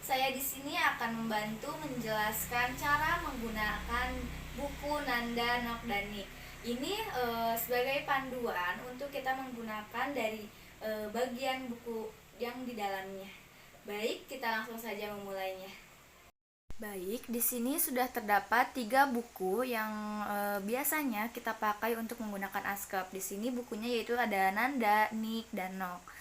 Saya di sini akan membantu menjelaskan cara menggunakan buku Nanda Nokdanik. Ini sebagai panduan untuk kita menggunakan dari bagian buku yang di dalamnya. Baik, kita langsung saja memulainya. Baik, di sini sudah terdapat 3 buku yang biasanya kita pakai untuk menggunakan Askep. Di sini bukunya yaitu ada Nanda, Nik, dan Nok.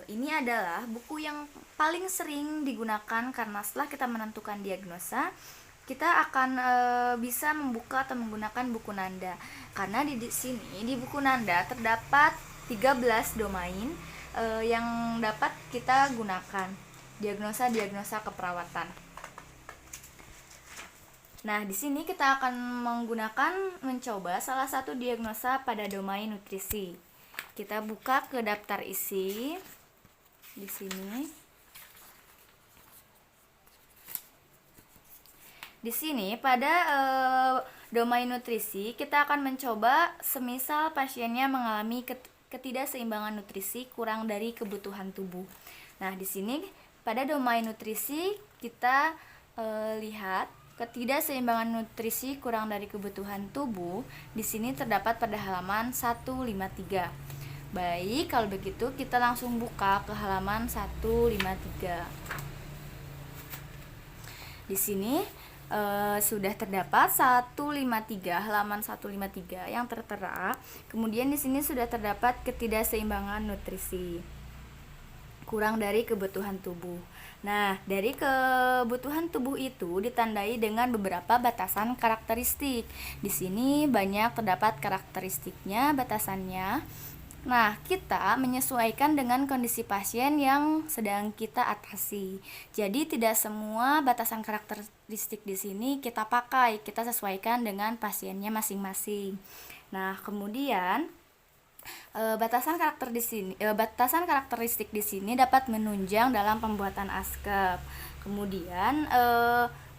Ini adalah buku yang paling sering digunakan karena setelah kita menentukan diagnosa, kita akan bisa membuka atau menggunakan buku Nanda. Karena di sini di buku Nanda terdapat 13 domain yang dapat kita gunakan. Diagnosa-diagnosa keperawatan. Nah, di sini kita akan mencoba salah satu diagnosa pada domain nutrisi. Kita buka ke daftar isi di sini. Di sini pada domain nutrisi kita akan mencoba semisal pasiennya mengalami ketidakseimbangan nutrisi kurang dari kebutuhan tubuh. Nah, di sini pada domain nutrisi kita lihat ketidakseimbangan nutrisi kurang dari kebutuhan tubuh. Di sini terdapat pada halaman 153. Baik, kalau begitu kita langsung buka ke halaman 153. Di sini sudah terdapat 153, halaman 153 yang tertera. Kemudian di sini sudah terdapat ketidakseimbangan nutrisi kurang dari kebutuhan tubuh. Nah, dari kebutuhan tubuh itu ditandai dengan beberapa batasan karakteristik. Di sini banyak terdapat karakteristiknya, batasannya. Nah, kita menyesuaikan dengan kondisi pasien yang sedang kita atasi. Jadi tidak semua batasan karakteristik di sini kita pakai, kita sesuaikan dengan pasiennya masing-masing. Nah, kemudian batasan karakteristik di sini dapat menunjang dalam pembuatan Askep. Kemudian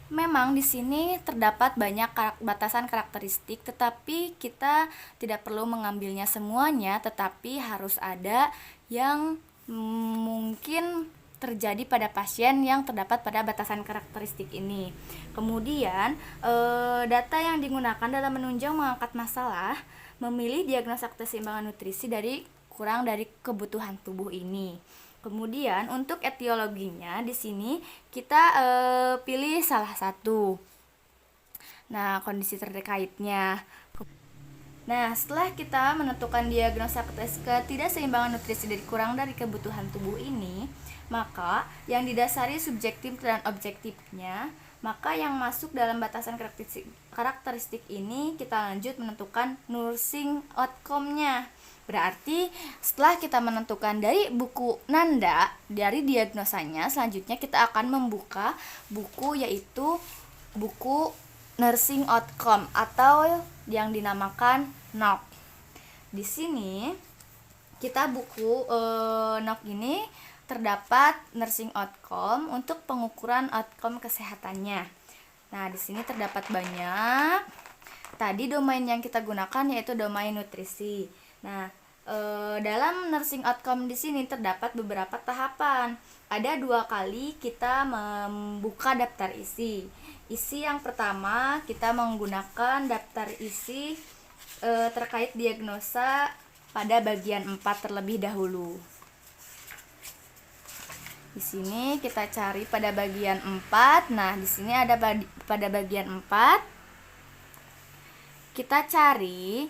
memang di sini terdapat banyak batasan karakteristik, tetapi kita tidak perlu mengambilnya semuanya, tetapi harus ada yang mungkin terjadi pada pasien yang terdapat pada batasan karakteristik ini. Kemudian data yang digunakan dalam menunjang mengangkat masalah memilih diagnosa keseimbangan nutrisi dari kurang dari kebutuhan tubuh ini. Kemudian untuk etiologinya di sini kita pilih salah satu. Nah, kondisi terkaitnya. Nah, setelah kita menentukan diagnosa ketidakseimbangan nutrisi dari kurang dari kebutuhan tubuh ini, maka yang didasari subjektif dan objektifnya, maka yang masuk dalam batasan karakteristik ini kita lanjut menentukan nursing outcome-nya. Berarti setelah kita menentukan dari buku Nanda, dari diagnosanya, selanjutnya kita akan membuka buku yaitu buku nursing outcome atau yang dinamakan NOC. Di sini kita buku NOC ini terdapat nursing outcome untuk pengukuran outcome kesehatannya. Nah, di sini terdapat banyak. Tadi domain yang kita gunakan yaitu domain nutrisi. Nah, dalam nursing outcome di sini terdapat beberapa tahapan. Ada 2 kali kita membuka daftar isi. Isi yang pertama kita menggunakan daftar isi terkait diagnosa pada bagian 4 terlebih dahulu. Di sini kita cari pada bagian 4. Nah, di sini ada pada bagian 4. Kita cari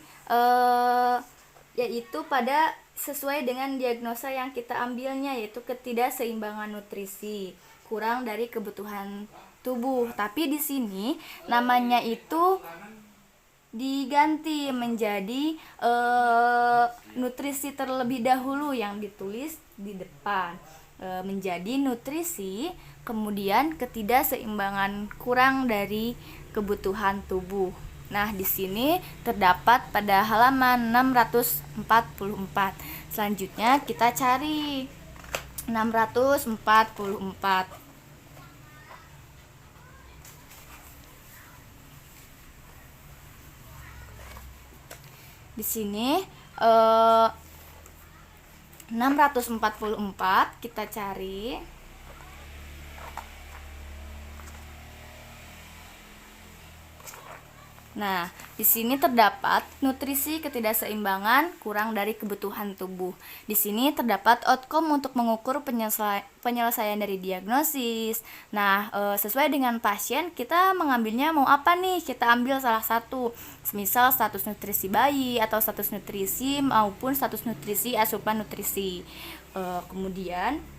yaitu pada sesuai dengan diagnosa yang kita ambilnya, yaitu ketidakseimbangan nutrisi kurang dari kebutuhan tubuh. Tapi di sini namanya itu diganti menjadi nutrisi terlebih dahulu yang ditulis di depan, menjadi nutrisi, kemudian ketidakseimbangan kurang dari kebutuhan tubuh. Nah, di sini terdapat pada halaman 644. Selanjutnya kita cari 644. Di sini 644 kita cari. Nah, di sini terdapat nutrisi ketidakseimbangan kurang dari kebutuhan tubuh. Di sini terdapat outcome untuk mengukur penyelesaian dari diagnosis. Nah, sesuai dengan pasien, kita mengambilnya mau apa nih? Kita ambil salah satu, misal status nutrisi bayi atau status nutrisi maupun status nutrisi asupan nutrisi. Kemudian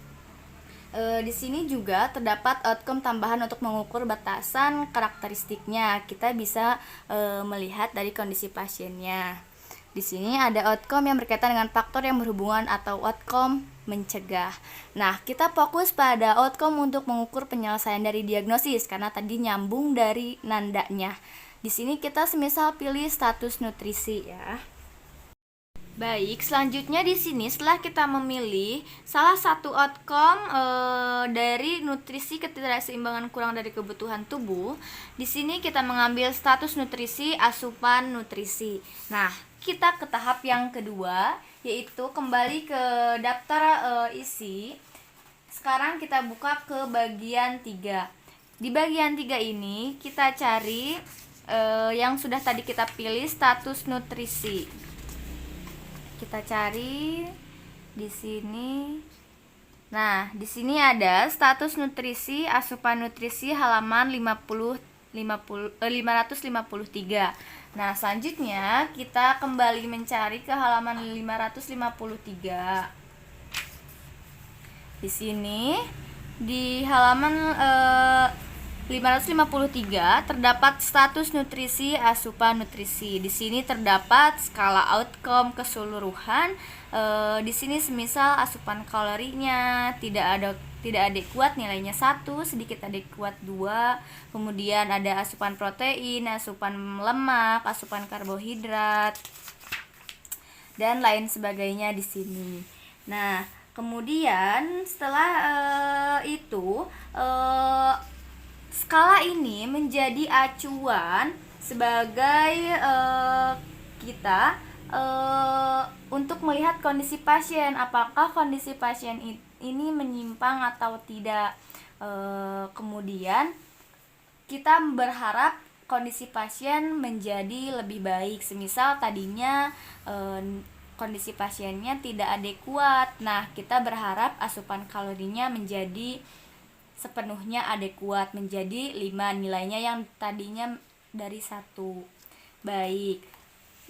di sini juga terdapat outcome tambahan untuk mengukur batasan karakteristiknya. Kita bisa melihat dari kondisi pasiennya. Di sini ada outcome yang berkaitan dengan faktor yang berhubungan atau outcome mencegah. Nah, kita fokus pada outcome untuk mengukur penyelesaian dari diagnosis karena tadi nyambung dari nandanya. Di sini kita semisal pilih status nutrisi ya. Baik, selanjutnya di sini setelah kita memilih salah satu outcome dari nutrisi ketidakseimbangan kurang dari kebutuhan tubuh, di sini kita mengambil status nutrisi asupan nutrisi. Nah, kita ke tahap yang kedua, yaitu kembali ke daftar isi. Sekarang kita buka ke bagian 3. Di bagian 3 ini kita cari yang sudah tadi kita pilih status nutrisi. Kita cari di sini. Nah, di sini ada status nutrisi asupan nutrisi halaman 553. Nah, selanjutnya kita kembali mencari ke halaman 553. Di sini di halaman 553 terdapat status nutrisi asupan nutrisi. Di sini terdapat skala outcome keseluruhan. Di sini semisal asupan kalorinya tidak adekuat, nilainya 1, sedikit adekuat 2. Kemudian ada asupan protein, asupan lemak, asupan karbohidrat dan lain sebagainya di sini. Nah, kemudian setelah itu skala ini menjadi acuan sebagai kita untuk melihat kondisi pasien, apakah kondisi pasien ini menyimpang atau tidak. Kemudian kita berharap kondisi pasien menjadi lebih baik. Semisal tadinya kondisi pasiennya tidak adekuat, nah kita berharap asupan kalorinya menjadi sepenuhnya adekuat, menjadi 5, nilainya yang tadinya dari 1. Baik,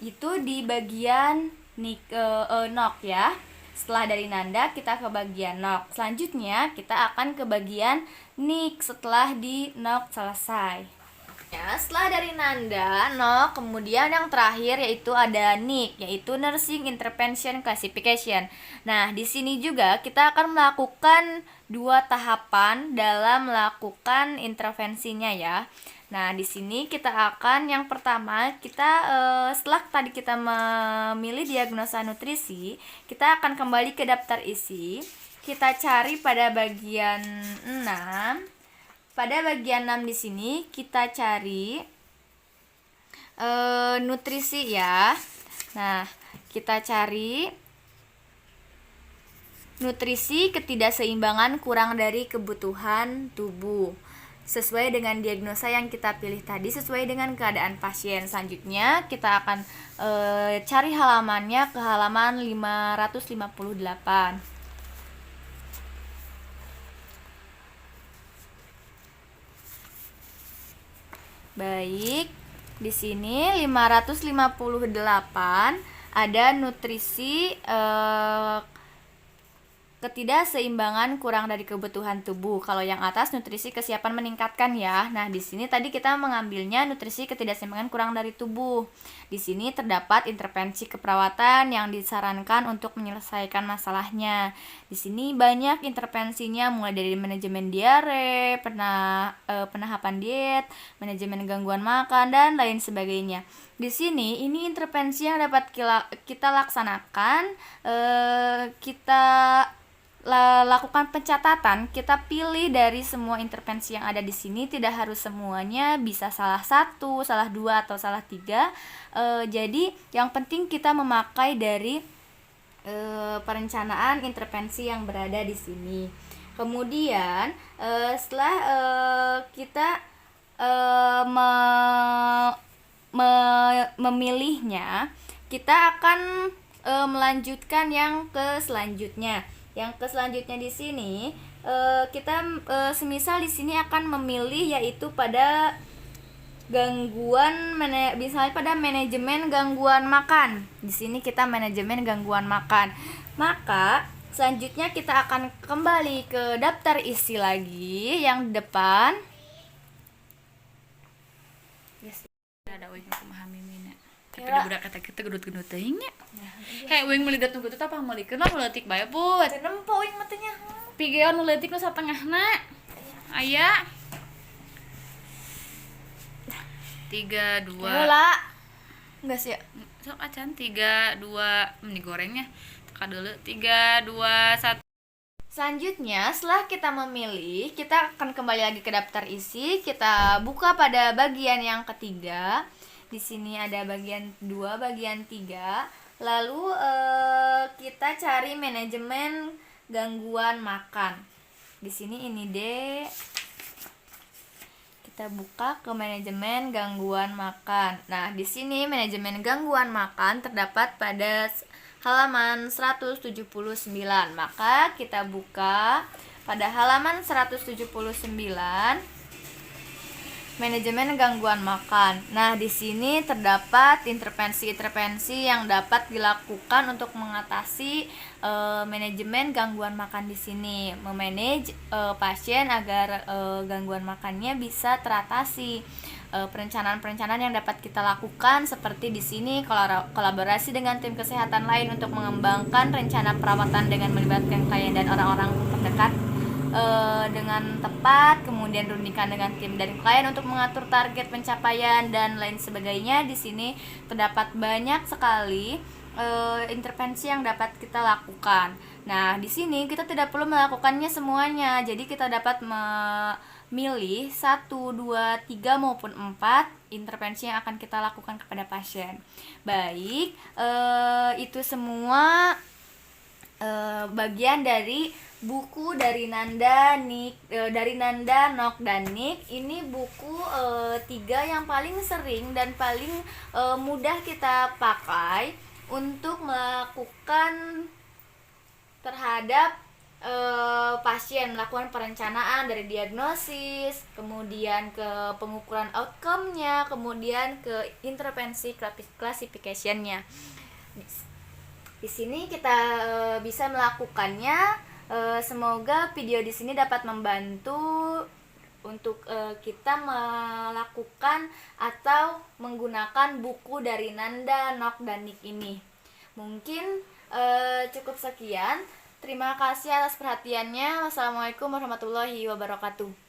itu di bagian NOC ya. Setelah dari nanda kita ke bagian NOC. Selanjutnya kita akan ke bagian NIC setelah di NOC selesai ya. Setelah dari nanda, NOC, kemudian yang terakhir yaitu ada NIC, yaitu Nursing Intervention Classification. Nah, di sini juga kita akan melakukan 2 tahapan dalam melakukan intervensinya ya. Nah, di sini kita akan yang pertama setelah tadi kita memilih diagnosa nutrisi, kita akan kembali ke daftar isi. Kita cari pada bagian 6. Pada bagian 6 di sini kita cari nutrisi ya. Nah, kita cari nutrisi ketidakseimbangan kurang dari kebutuhan tubuh. Sesuai dengan diagnosa yang kita pilih tadi, sesuai dengan keadaan pasien. Selanjutnya kita akan cari halamannya ke halaman 558. Baik, di sini 558 ada nutrisi ketidakseimbangan kurang dari kebutuhan tubuh. Kalau yang atas nutrisi kesiapan meningkatkan ya. Nah, di sini tadi kita mengambilnya nutrisi ketidakseimbangan kurang dari tubuh. Di sini terdapat intervensi keperawatan yang disarankan untuk menyelesaikan masalahnya. Di sini banyak intervensinya, mulai dari manajemen diare, penahapan diet, manajemen gangguan makan dan lain sebagainya. Di sini ini intervensi yang dapat kita laksanakan. Kita lakukan pencatatan, kita pilih dari semua intervensi yang ada di sini, tidak harus semuanya, bisa salah 1, salah 2 atau salah 3. Jadi yang penting kita memakai dari perencanaan intervensi yang berada di sini. Kemudian setelah kita memilihnya, kita akan melanjutkan yang ke selanjutnya. Yang ke selanjutnya di sini kita semisal di sini akan memilih yaitu pada misalnya pada manajemen gangguan makan. Di sini kita manajemen gangguan makan. Maka selanjutnya kita akan kembali ke daftar isi lagi yang di depan. Yes. Ada uing memahami mina. Tapi da budak kata kita gedut-gedut teuing nya. Heh uing meuli datang gedut apa meulikeun lah leutik bae put. Teu nempo uing mah teh nya. Pigeon nu leutik nu satengahna. Aya 3 2. Heula. Enggak sih ya. Sok acan 3 2 digorengnya. Teka dulu 3 2 1. Selanjutnya, setelah kita memilih, kita akan kembali lagi ke daftar isi. Kita buka pada bagian yang ketiga. Di sini ada bagian 2, bagian 3. Lalu kita cari manajemen gangguan makan. Di sini ini deh. Kita buka ke manajemen gangguan makan. Nah, di sini manajemen gangguan makan terdapat pada halaman 179. Maka kita buka pada halaman 179 manajemen gangguan makan. Nah, di sini terdapat intervensi-intervensi yang dapat dilakukan untuk mengatasi manajemen gangguan makan di sini, memanage pasien agar gangguan makannya bisa teratasi. Perencanaan-perencanaan yang dapat kita lakukan seperti di sini kolaborasi dengan tim kesehatan lain untuk mengembangkan rencana perawatan dengan melibatkan klien dan orang-orang terdekat dengan tepat, kemudian rundingkan dengan tim dan klien untuk mengatur target pencapaian dan lain sebagainya. Di sini terdapat banyak sekali intervensi yang dapat kita lakukan. Nah, di sini kita tidak perlu melakukannya semuanya. Jadi kita dapat memilih 1, 2, 3 maupun 4 intervensi yang akan kita lakukan kepada pasien. Baik, itu semua bagian dari buku dari Nanda Nok dan Nick. Ini buku 3 yang paling sering dan paling mudah kita pakai untuk melakukan terhadap pasien, melakukan perencanaan dari diagnosis, kemudian ke pengukuran outcome-nya, kemudian ke intervensi classification-nya. Di sini kita bisa melakukannya. Semoga video di sini dapat membantu untuk kita melakukan atau menggunakan buku dari Nanda, Nok, dan Nick ini. Mungkin cukup sekian. Terima kasih atas perhatiannya. Wassalamualaikum warahmatullahi wabarakatuh.